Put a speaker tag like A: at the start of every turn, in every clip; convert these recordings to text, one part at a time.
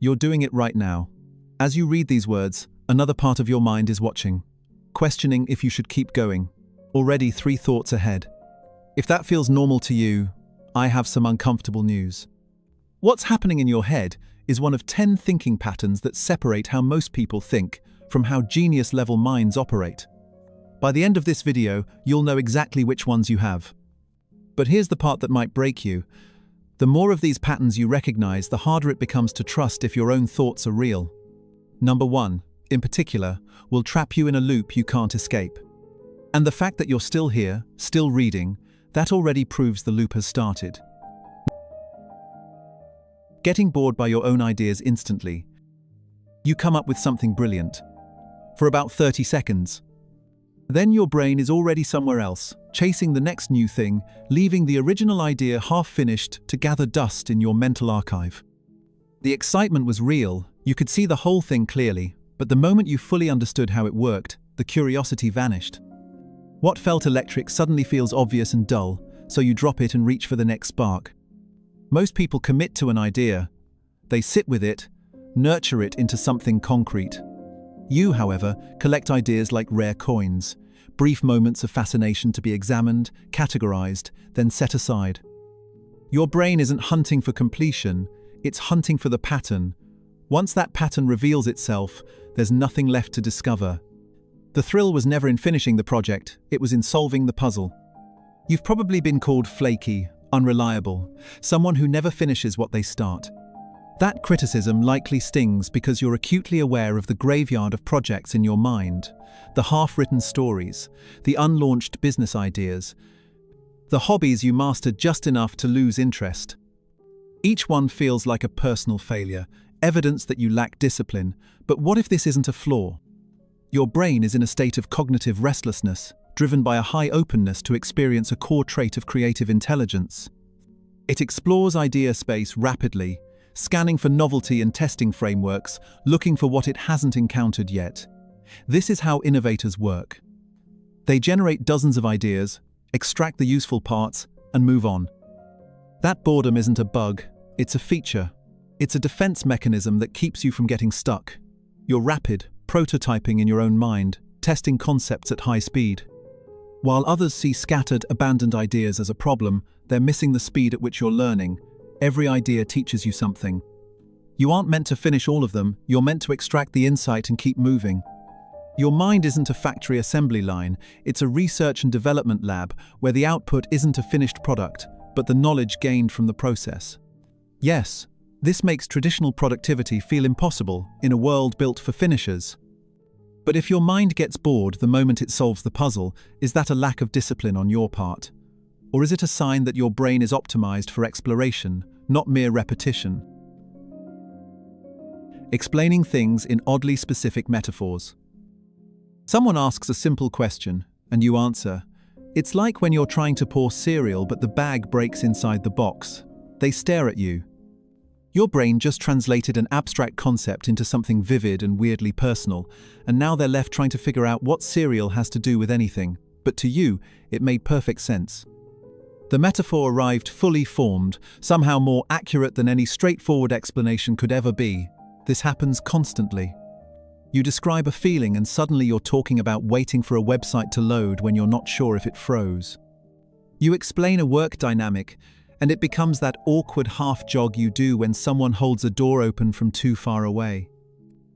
A: You're doing it right now. As you read these words, another part of your mind is watching, questioning if you should keep going. Already 3 thoughts ahead. If that feels normal to you, I have some uncomfortable news. What's happening in your head is one of 10 thinking patterns that separate how most people think from how genius-level minds operate. By the end of this video, you'll know exactly which ones you have. But here's the part that might break you. The more of these patterns you recognize, the harder it becomes to trust if your own thoughts are real. Number 1, in particular, will trap you in a loop you can't escape. And the fact that you're still here, still reading, that already proves the loop has started. Getting bored by your own ideas instantly. You come up with something brilliant. For about 30 seconds. Then your brain is already somewhere else, chasing the next new thing, leaving the original idea half-finished to gather dust in your mental archive. The excitement was real, you could see the whole thing clearly, but the moment you fully understood how it worked, the curiosity vanished. What felt electric suddenly feels obvious and dull, so you drop it and reach for the next spark. Most people commit to an idea. They sit with it, nurture it into something concrete. You, however, collect ideas like rare coins, brief moments of fascination to be examined, categorized, then set aside. Your brain isn't hunting for completion, it's hunting for the pattern. Once that pattern reveals itself, there's nothing left to discover. The thrill was never in finishing the project, it was in solving the puzzle. You've probably been called flaky, unreliable, someone who never finishes what they start. That criticism likely stings because you're acutely aware of the graveyard of projects in your mind, the half-written stories, the unlaunched business ideas, the hobbies you mastered just enough to lose interest. Each one feels like a personal failure, evidence that you lack discipline, but what if this isn't a flaw? Your brain is in a state of cognitive restlessness, driven by a high openness to experience a core trait of creative intelligence. It explores idea space rapidly, scanning for novelty and testing frameworks, looking for what it hasn't encountered yet. This is how innovators work. They generate dozens of ideas, extract the useful parts, and move on. That boredom isn't a bug, it's a feature. It's a defense mechanism that keeps you from getting stuck. You're rapid, prototyping in your own mind, testing concepts at high speed. While others see scattered, abandoned ideas as a problem, they're missing the speed at which you're learning. Every idea teaches you something. You aren't meant to finish all of them, you're meant to extract the insight and keep moving. Your mind isn't a factory assembly line, it's a research and development lab where the output isn't a finished product, but the knowledge gained from the process. Yes, this makes traditional productivity feel impossible in a world built for finishers. But if your mind gets bored the moment it solves the puzzle, is that a lack of discipline on your part? Or is it a sign that your brain is optimized for exploration, not mere repetition? Explaining things in oddly specific metaphors. Someone asks a simple question, and you answer. It's like when you're trying to pour cereal but the bag breaks inside the box. They stare at you. Your brain just translated an abstract concept into something vivid and weirdly personal, and now they're left trying to figure out what cereal has to do with anything. But to you, it made perfect sense. The metaphor arrived fully formed, somehow more accurate than any straightforward explanation could ever be. This happens constantly. You describe a feeling and suddenly you're talking about waiting for a website to load when you're not sure if it froze. You explain a work dynamic, and it becomes that awkward half-jog you do when someone holds a door open from too far away.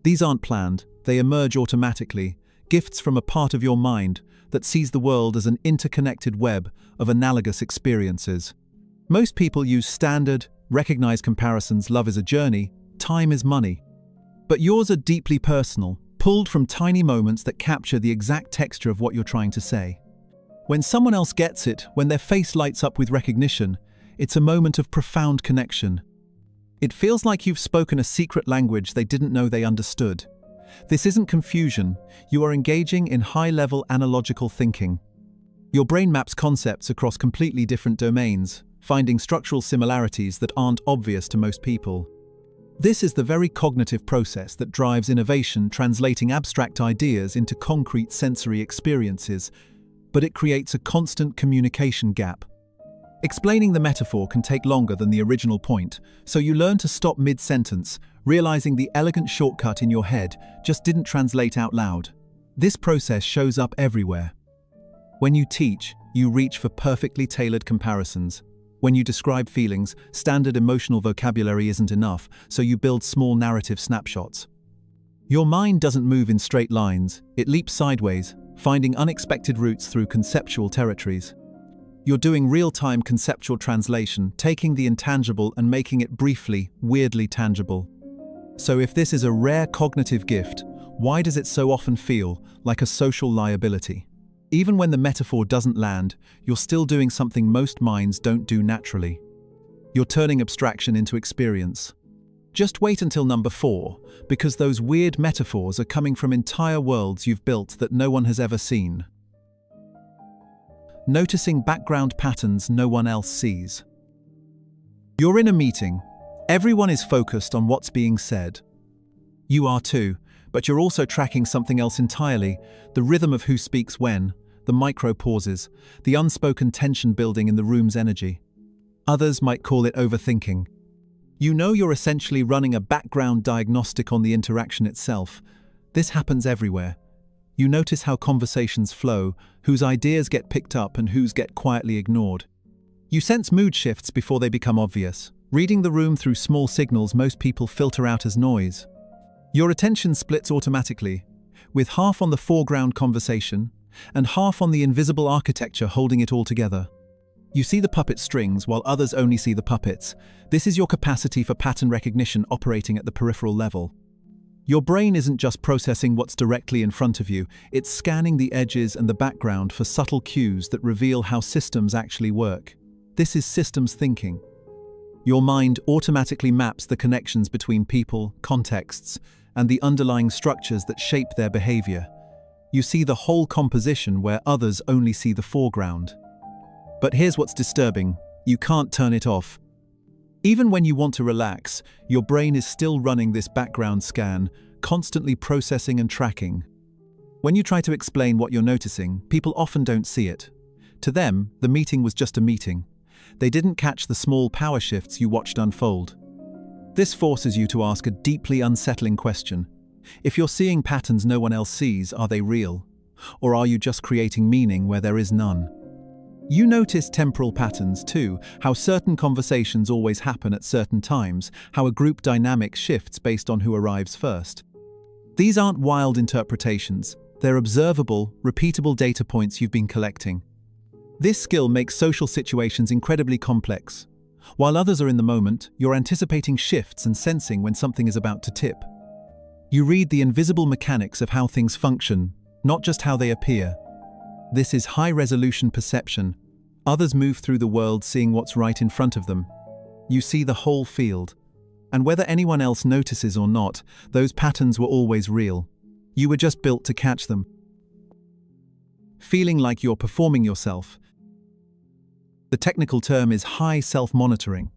A: These aren't planned, they emerge automatically, gifts from a part of your mind that sees the world as an interconnected web of analogous experiences. Most people use standard, recognized comparisons. Love is a journey, time is money. But yours are deeply personal, pulled from tiny moments that capture the exact texture of what you're trying to say. When someone else gets it, when their face lights up with recognition, it's a moment of profound connection. It feels like you've spoken a secret language they didn't know they understood. This isn't confusion, you are engaging in high-level analogical thinking. Your brain maps concepts across completely different domains, finding structural similarities that aren't obvious to most people. This is the very cognitive process that drives innovation, translating abstract ideas into concrete sensory experiences, but it creates a constant communication gap. Explaining the metaphor can take longer than the original point, so you learn to stop mid-sentence, realizing the elegant shortcut in your head just didn't translate out loud. This process shows up everywhere. When you teach, you reach for perfectly tailored comparisons. When you describe feelings, standard emotional vocabulary isn't enough, so you build small narrative snapshots. Your mind doesn't move in straight lines, it leaps sideways, finding unexpected routes through conceptual territories. You're doing real-time conceptual translation, taking the intangible and making it briefly, weirdly tangible. So if this is a rare cognitive gift, why does it so often feel like a social liability? Even when the metaphor doesn't land, you're still doing something most minds don't do naturally. You're turning abstraction into experience. Just wait until number 4, because those weird metaphors are coming from entire worlds you've built that no one has ever seen. Noticing background patterns no one else sees. You're in a meeting. Everyone is focused on what's being said. You are too, but you're also tracking something else entirely, the rhythm of who speaks when, the micro pauses, the unspoken tension building in the room's energy. Others might call it overthinking. You know you're essentially running a background diagnostic on the interaction itself. This happens everywhere. You notice how conversations flow, whose ideas get picked up and whose get quietly ignored. You sense mood shifts before they become obvious. Reading the room through small signals most people filter out as noise. Your attention splits automatically, with half on the foreground conversation and half on the invisible architecture holding it all together. You see the puppet strings while others only see the puppets. This is your capacity for pattern recognition operating at the peripheral level. Your brain isn't just processing what's directly in front of you, it's scanning the edges and the background for subtle cues that reveal how systems actually work. This is systems thinking. Your mind automatically maps the connections between people, contexts, and the underlying structures that shape their behavior. You see the whole composition where others only see the foreground. But here's what's disturbing: you can't turn it off. Even when you want to relax, your brain is still running this background scan, constantly processing and tracking. When you try to explain what you're noticing, people often don't see it. To them, the meeting was just a meeting. They didn't catch the small power shifts you watched unfold. This forces you to ask a deeply unsettling question. If you're seeing patterns no one else sees, are they real? Or are you just creating meaning where there is none? You notice temporal patterns too, how certain conversations always happen at certain times, how a group dynamic shifts based on who arrives first. These aren't wild interpretations, they're observable, repeatable data points you've been collecting. This skill makes social situations incredibly complex. While others are in the moment, you're anticipating shifts and sensing when something is about to tip. You read the invisible mechanics of how things function, not just how they appear. This is high-resolution perception. Others move through the world seeing what's right in front of them. You see the whole field. And whether anyone else notices or not, those patterns were always real. You were just built to catch them. Feeling like you're performing yourself. The technical term is high self-monitoring.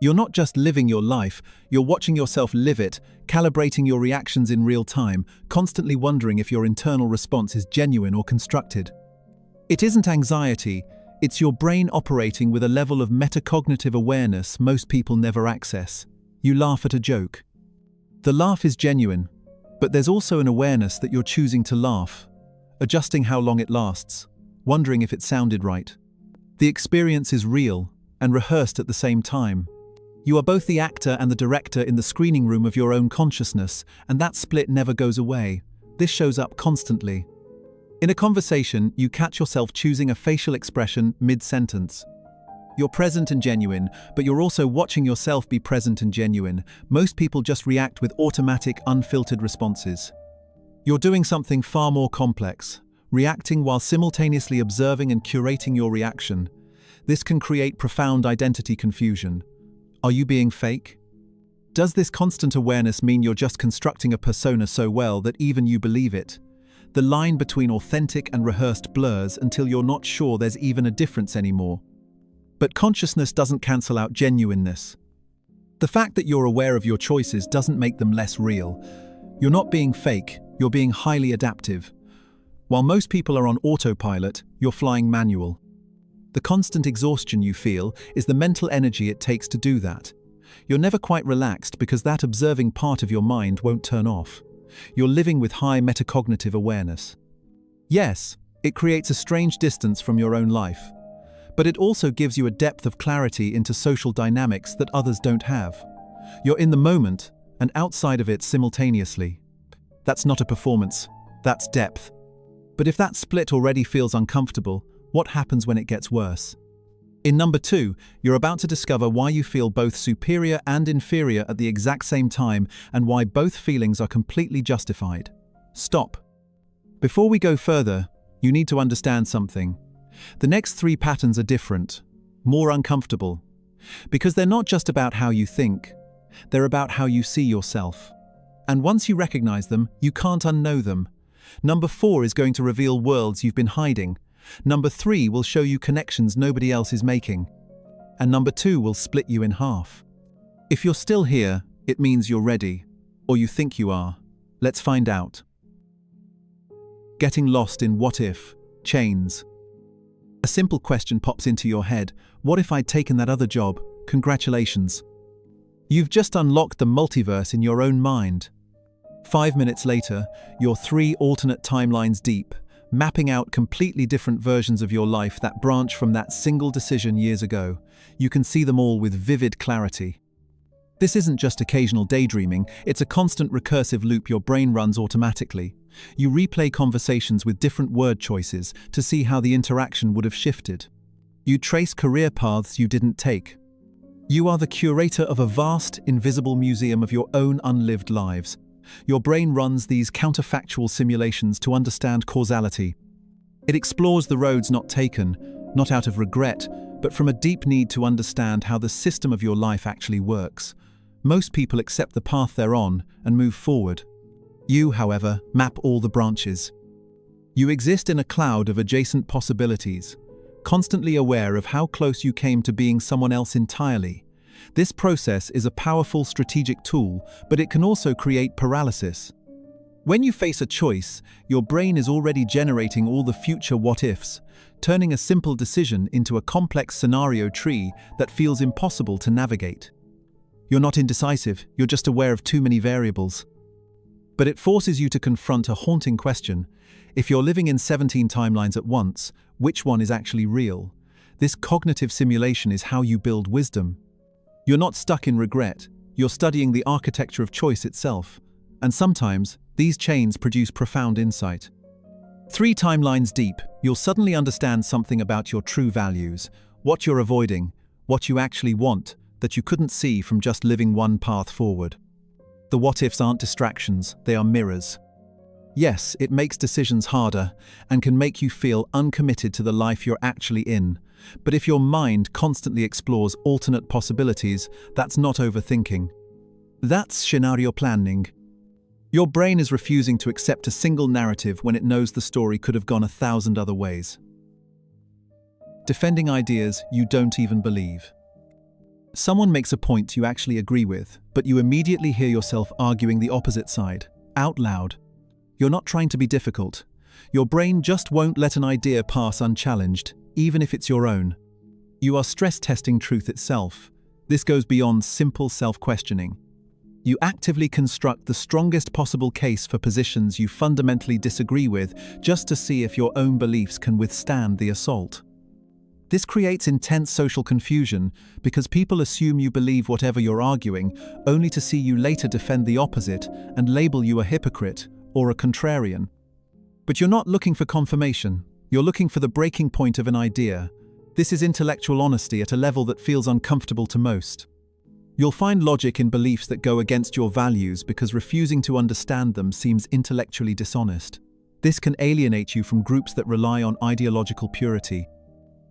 A: You're not just living your life, you're watching yourself live it, calibrating your reactions in real time, constantly wondering if your internal response is genuine or constructed. It isn't anxiety, it's your brain operating with a level of metacognitive awareness most people never access. You laugh at a joke. The laugh is genuine, but there's also an awareness that you're choosing to laugh, adjusting how long it lasts, wondering if it sounded right. The experience is real and rehearsed at the same time. You are both the actor and the director in the screening room of your own consciousness, and that split never goes away. This shows up constantly. In a conversation, you catch yourself choosing a facial expression mid-sentence. You're present and genuine, but you're also watching yourself be present and genuine. Most people just react with automatic, unfiltered responses. You're doing something far more complex, reacting while simultaneously observing and curating your reaction. This can create profound identity confusion. Are you being fake? Does this constant awareness mean you're just constructing a persona so well that even you believe it? The line between authentic and rehearsed blurs until you're not sure there's even a difference anymore. But consciousness doesn't cancel out genuineness. The fact that you're aware of your choices doesn't make them less real. You're not being fake, you're being highly adaptive. While most people are on autopilot, you're flying manual. The constant exhaustion you feel is the mental energy it takes to do that. You're never quite relaxed because that observing part of your mind won't turn off. You're living with high metacognitive awareness. Yes, it creates a strange distance from your own life, but it also gives you a depth of clarity into social dynamics that others don't have. You're in the moment and outside of it simultaneously. That's not a performance, that's depth. But if that split already feels uncomfortable, what happens when it gets worse? In number 2, you're about to discover why you feel both superior and inferior at the exact same time and why both feelings are completely justified. Stop. Before we go further, you need to understand something. The next 3 patterns are different, more uncomfortable, because they're not just about how you think, they're about how you see yourself. And once you recognize them, you can't unknow them. Number 4 is going to reveal worlds you've been hiding. Number 3 will show you connections nobody else is making. And number 2 will split you in half. If you're still here, it means you're ready, or you think you are. Let's find out. Getting lost in what if, chains. A simple question pops into your head. What if I'd taken that other job? Congratulations. You've just unlocked the multiverse in your own mind. 5 minutes later, you're 3 alternate timelines deep, mapping out completely different versions of your life that branch from that single decision years ago. You can see them all with vivid clarity. This isn't just occasional daydreaming, it's a constant recursive loop your brain runs automatically. You replay conversations with different word choices to see how the interaction would have shifted. You trace career paths you didn't take. You are the curator of a vast, invisible museum of your own unlived lives. Your brain runs these counterfactual simulations to understand causality. It explores the roads not taken, not out of regret, but from a deep need to understand how the system of your life actually works. Most people accept the path they're on and move forward. You, however, map all the branches. You exist in a cloud of adjacent possibilities, constantly aware of how close you came to being someone else entirely. This process is a powerful strategic tool, but it can also create paralysis. When you face a choice, your brain is already generating all the future what-ifs, turning a simple decision into a complex scenario tree that feels impossible to navigate. You're not indecisive, you're just aware of too many variables. But it forces you to confront a haunting question. If you're living in 17 timelines at once, which one is actually real? This cognitive simulation is how you build wisdom. You're not stuck in regret, you're studying the architecture of choice itself. And sometimes, these chains produce profound insight. 3 timelines deep, you'll suddenly understand something about your true values, what you're avoiding, what you actually want, that you couldn't see from just living one path forward. The what-ifs aren't distractions, they are mirrors. Yes, it makes decisions harder and can make you feel uncommitted to the life you're actually in. But if your mind constantly explores alternate possibilities, that's not overthinking. That's scenario planning. Your brain is refusing to accept a single narrative when it knows the story could have gone 1,000 other ways. Defending ideas you don't even believe. Someone makes a point you actually agree with, but you immediately hear yourself arguing the opposite side, out loud. You're not trying to be difficult. Your brain just won't let an idea pass unchallenged, even if it's your own. You are stress testing truth itself. This goes beyond simple self-questioning. You actively construct the strongest possible case for positions you fundamentally disagree with, just to see if your own beliefs can withstand the assault. This creates intense social confusion because people assume you believe whatever you're arguing, only to see you later defend the opposite and label you a hypocrite or a contrarian. But you're not looking for confirmation, you're looking for the breaking point of an idea. This is intellectual honesty at a level that feels uncomfortable to most. You'll find logic in beliefs that go against your values because refusing to understand them seems intellectually dishonest. This can alienate you from groups that rely on ideological purity.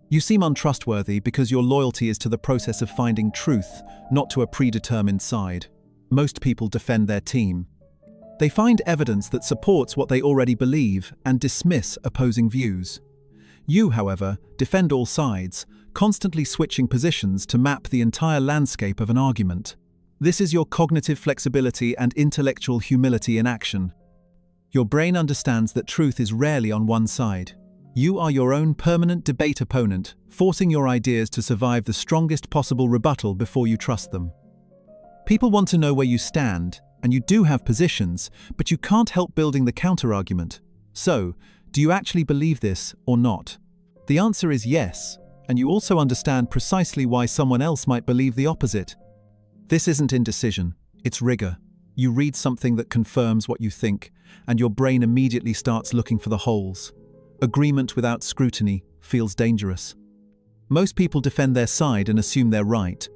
A: You seem untrustworthy because your loyalty is to the process of finding truth, not to a predetermined side. Most people defend their team. They find evidence that supports what they already believe and dismiss opposing views. You, however, defend all sides, constantly switching positions to map the entire landscape of an argument. This is your cognitive flexibility and intellectual humility in action. Your brain understands that truth is rarely on one side. You are your own permanent debate opponent, forcing your ideas to survive the strongest possible rebuttal before you trust them. People want to know where you stand, and you do have positions, but you can't help building the counter-argument. So, do you actually believe this or not? The answer is yes, and you also understand precisely why someone else might believe the opposite. This isn't indecision, it's rigor. You read something that confirms what you think, and your brain immediately starts looking for the holes. Agreement without scrutiny feels dangerous. Most people defend their side and assume they're right.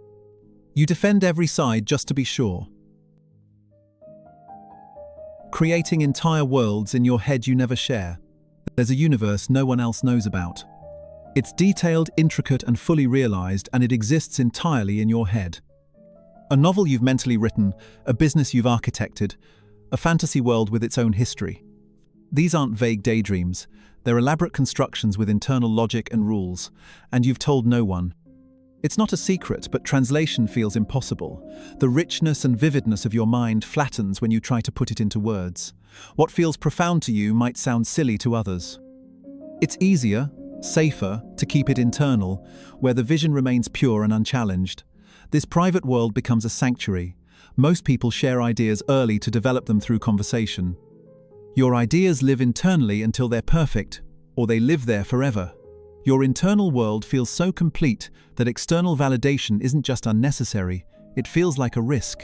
A: You defend every side just to be sure. Creating entire worlds in your head you never share. There's a universe no one else knows about. It's detailed, intricate, and fully realized, and it exists entirely in your head. A novel you've mentally written, a business you've architected, a fantasy world with its own history. These aren't vague daydreams, they're elaborate constructions with internal logic and rules, and you've told no one. It's not a secret, but translation feels impossible. The richness and vividness of your mind flattens when you try to put it into words. What feels profound to you might sound silly to others. It's easier, safer, to keep it internal, where the vision remains pure and unchallenged. This private world becomes a sanctuary. Most people share ideas early to develop them through conversation. Your ideas live internally until they're perfect, or they live there forever. Your internal world feels so complete that external validation isn't just unnecessary, it feels like a risk.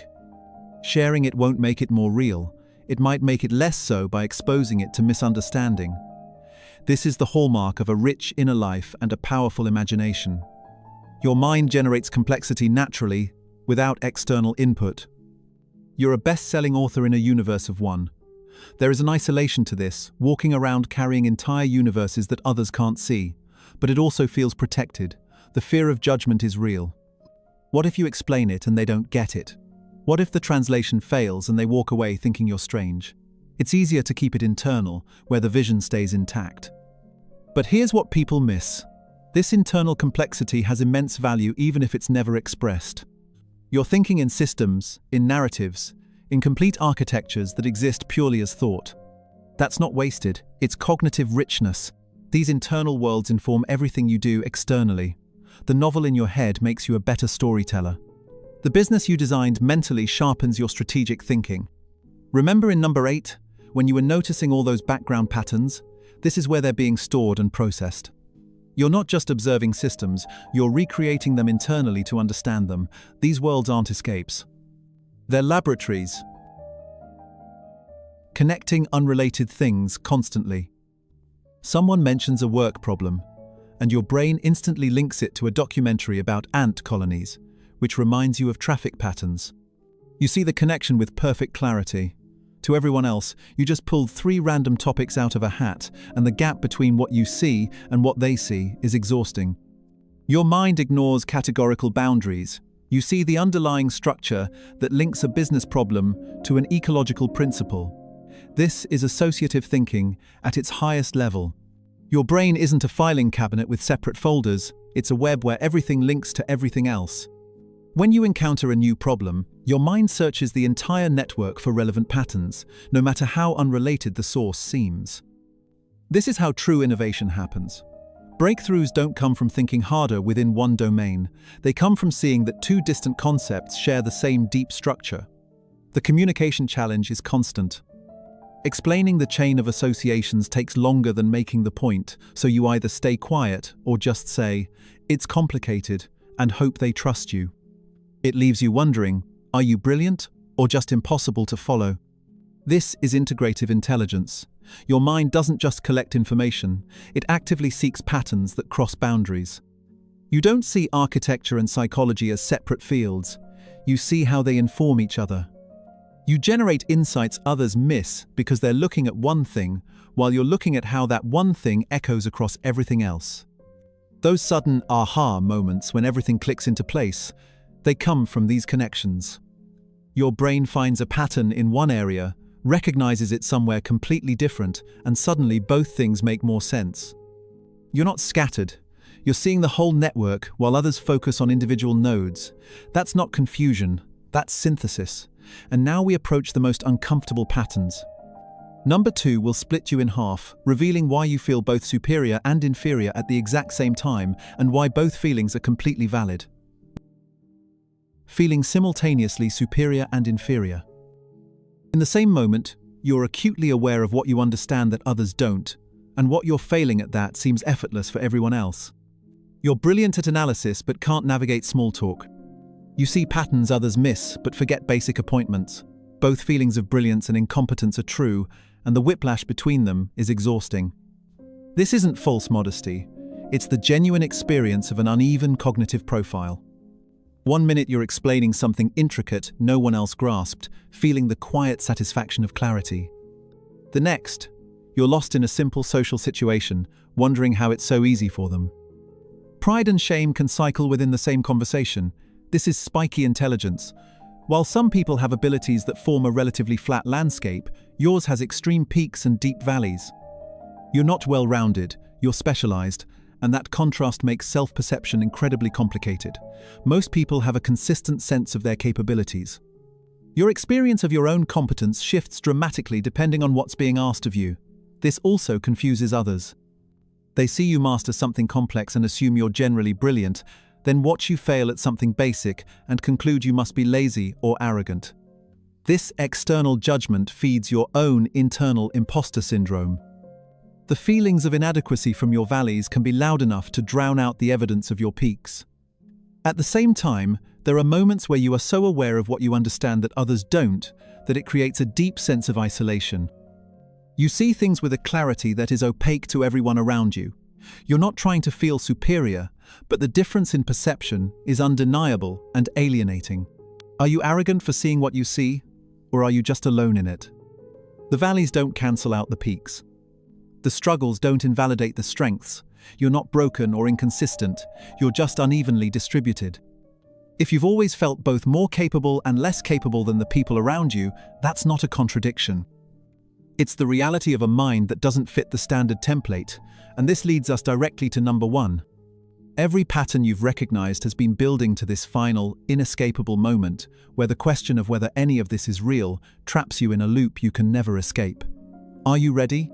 A: Sharing it won't make it more real, it might make it less so by exposing it to misunderstanding. This is the hallmark of a rich inner life and a powerful imagination. Your mind generates complexity naturally, without external input. You're a best-selling author in a universe of one. There is an isolation to this, walking around carrying entire universes that others can't see. But it also feels protected. The fear of judgment is real. What if you explain it and they don't get it? What if the translation fails and they walk away thinking you're strange? It's easier to keep it internal, where the vision stays intact. But here's what people miss. This internal complexity has immense value even if it's never expressed. You're thinking in systems, in narratives, in complete architectures that exist purely as thought. That's not wasted, it's cognitive richness. These internal worlds inform everything you do externally. The novel in your head makes you a better storyteller. The business you designed mentally sharpens your strategic thinking. Remember in number 8, when you were noticing all those background patterns? This is where they're being stored and processed. You're not just observing systems, you're recreating them internally to understand them. These worlds aren't escapes. They're laboratories, connecting unrelated things constantly. Someone mentions a work problem, and your brain instantly links it to a documentary about ant colonies, which reminds you of traffic patterns. You see the connection with perfect clarity. To everyone else, you just pulled 3 random topics out of a hat, and the gap between what you see and what they see is exhausting. Your mind ignores categorical boundaries. You see the underlying structure that links a business problem to an ecological principle. This is associative thinking at its highest level. Your brain isn't a filing cabinet with separate folders, it's a web where everything links to everything else. When you encounter a new problem, your mind searches the entire network for relevant patterns, no matter how unrelated the source seems. This is how true innovation happens. Breakthroughs don't come from thinking harder within one domain, they come from seeing that 2 distant concepts share the same deep structure. The communication challenge is constant. Explaining the chain of associations takes longer than making the point, so you either stay quiet or just say, "It's complicated," and hope they trust you. It leaves you wondering, are you brilliant or just impossible to follow? This is integrative intelligence. Your mind doesn't just collect information, it actively seeks patterns that cross boundaries. You don't see architecture and psychology as separate fields, you see how they inform each other. You generate insights others miss because they're looking at one thing, while you're looking at how that one thing echoes across everything else. Those sudden aha moments when everything clicks into place, they come from these connections. Your brain finds a pattern in one area, recognizes it somewhere completely different, and suddenly both things make more sense. You're not scattered. You're seeing the whole network while others focus on individual nodes. That's not confusion, that's synthesis. And now we approach the most uncomfortable patterns. Number 2 will split you in half, revealing why you feel both superior and inferior at the exact same time and why both feelings are completely valid. Feeling simultaneously superior and inferior. In the same moment, you're acutely aware of what you understand that others don't, and what you're failing at that seems effortless for everyone else. You're brilliant at analysis but can't navigate small talk. You see patterns others miss but forget basic appointments. Both feelings of brilliance and incompetence are true, and the whiplash between them is exhausting. This isn't false modesty. It's the genuine experience of an uneven cognitive profile. One minute you're explaining something intricate no one else grasped, feeling the quiet satisfaction of clarity. The next, you're lost in a simple social situation, wondering how it's so easy for them. Pride and shame can cycle within the same conversation. This is spiky intelligence. While some people have abilities that form a relatively flat landscape, yours has extreme peaks and deep valleys. You're not well-rounded, you're specialized, and that contrast makes self-perception incredibly complicated. Most people have a consistent sense of their capabilities. Your experience of your own competence shifts dramatically depending on what's being asked of you. This also confuses others. They see you master something complex and assume you're generally brilliant, then watch you fail at something basic and conclude you must be lazy or arrogant. This external judgment feeds your own internal imposter syndrome. The feelings of inadequacy from your valleys can be loud enough to drown out the evidence of your peaks. At the same time, there are moments where you are so aware of what you understand that others don't, that it creates a deep sense of isolation. You see things with a clarity that is opaque to everyone around you. You're not trying to feel superior, but the difference in perception is undeniable and alienating. Are you arrogant for seeing what you see, or are you just alone in it? The valleys don't cancel out the peaks. The struggles don't invalidate the strengths. You're not broken or inconsistent, you're just unevenly distributed. If you've always felt both more capable and less capable than the people around you, that's not a contradiction. It's the reality of a mind that doesn't fit the standard template, and this leads us directly to number 1. Every pattern you've recognized has been building to this final, inescapable moment, where the question of whether any of this is real traps you in a loop you can never escape. Are you ready?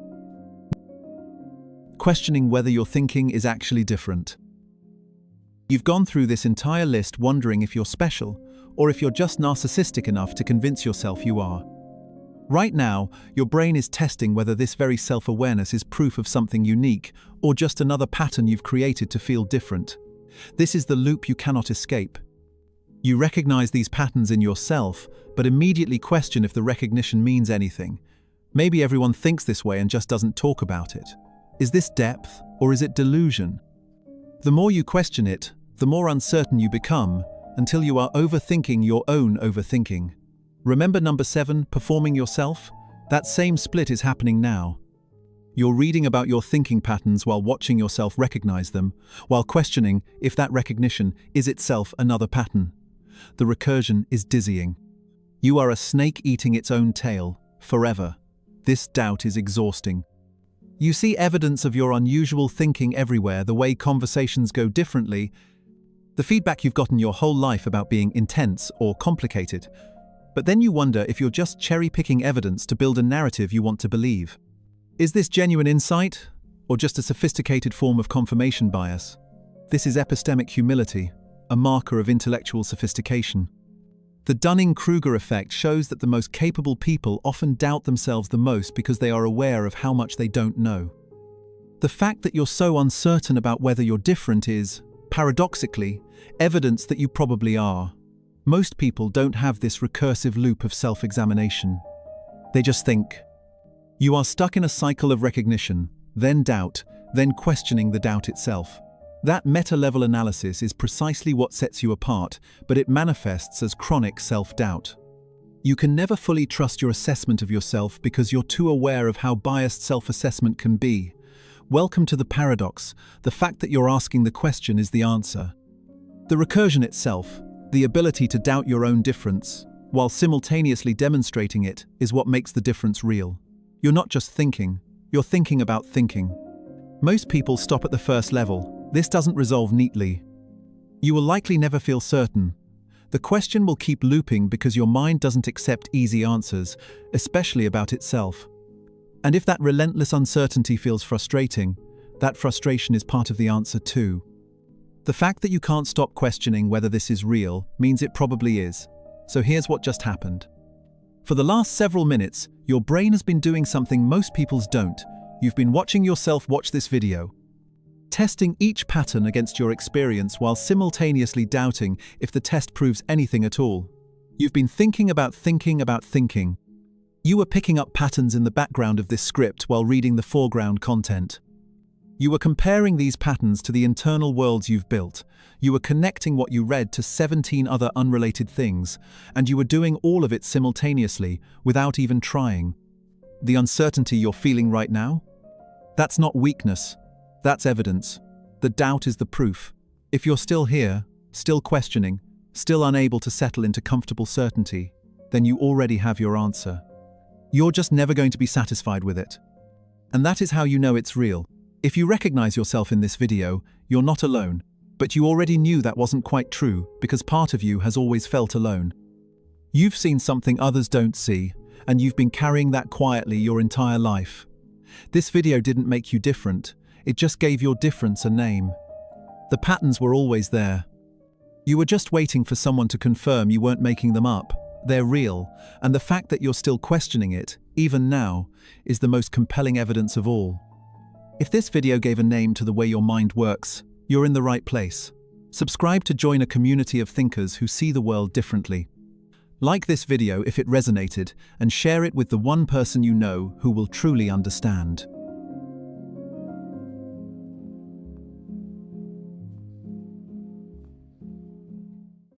A: Questioning whether your thinking is actually different. You've gone through this entire list wondering if you're special, or if you're just narcissistic enough to convince yourself you are. Right now, your brain is testing whether this very self-awareness is proof of something unique, or just another pattern you've created to feel different. This is the loop you cannot escape. You recognize these patterns in yourself, but immediately question if the recognition means anything. Maybe everyone thinks this way and just doesn't talk about it. Is this depth, or is it delusion? The more you question it, the more uncertain you become, until you are overthinking your own overthinking. Remember number 7, performing yourself? That same split is happening now. You're reading about your thinking patterns while watching yourself recognize them, while questioning if that recognition is itself another pattern. The recursion is dizzying. You are a snake eating its own tail, forever. This doubt is exhausting. You see evidence of your unusual thinking everywhere, the way conversations go differently, the feedback you've gotten your whole life about being intense or complicated. But then you wonder if you're just cherry-picking evidence to build a narrative you want to believe. Is this genuine insight, or just a sophisticated form of confirmation bias? This is epistemic humility, a marker of intellectual sophistication. The Dunning-Kruger effect shows that the most capable people often doubt themselves the most because they are aware of how much they don't know. The fact that you're so uncertain about whether you're different is, paradoxically, evidence that you probably are. Most people don't have this recursive loop of self-examination. They just think. You are stuck in a cycle of recognition, then doubt, then questioning the doubt itself. That meta-level analysis is precisely what sets you apart, but it manifests as chronic self-doubt. You can never fully trust your assessment of yourself because you're too aware of how biased self-assessment can be. Welcome to the paradox. The fact that you're asking the question is the answer. The recursion itself, the ability to doubt your own difference, while simultaneously demonstrating it, is what makes the difference real. You're not just thinking, you're thinking about thinking. Most people stop at the first level. This doesn't resolve neatly. You will likely never feel certain. The question will keep looping because your mind doesn't accept easy answers, especially about itself. And if that relentless uncertainty feels frustrating, that frustration is part of the answer too. The fact that you can't stop questioning whether this is real means it probably is. So here's what just happened. For the last several minutes, your brain has been doing something most people's don't. You've been watching yourself watch this video, testing each pattern against your experience while simultaneously doubting if the test proves anything at all. You've been thinking about thinking. You were picking up patterns in the background of this script while reading the foreground content. You were comparing these patterns to the internal worlds you've built. You were connecting what you read to 17 other unrelated things, and you were doing all of it simultaneously, without even trying. The uncertainty you're feeling right now? That's not weakness. That's evidence. The doubt is the proof. If you're still here, still questioning, still unable to settle into comfortable certainty, then you already have your answer. You're just never going to be satisfied with it. And that is how you know it's real. If you recognize yourself in this video, you're not alone. But you already knew that wasn't quite true because part of you has always felt alone. You've seen something others don't see, and you've been carrying that quietly your entire life. This video didn't make you different, it just gave your difference a name. The patterns were always there. You were just waiting for someone to confirm you weren't making them up. They're real, and the fact that you're still questioning it, even now, is the most compelling evidence of all. If this video gave a name to the way your mind works, you're in the right place. Subscribe to join a community of thinkers who see the world differently. Like this video if it resonated, and share it with the one person you know who will truly understand.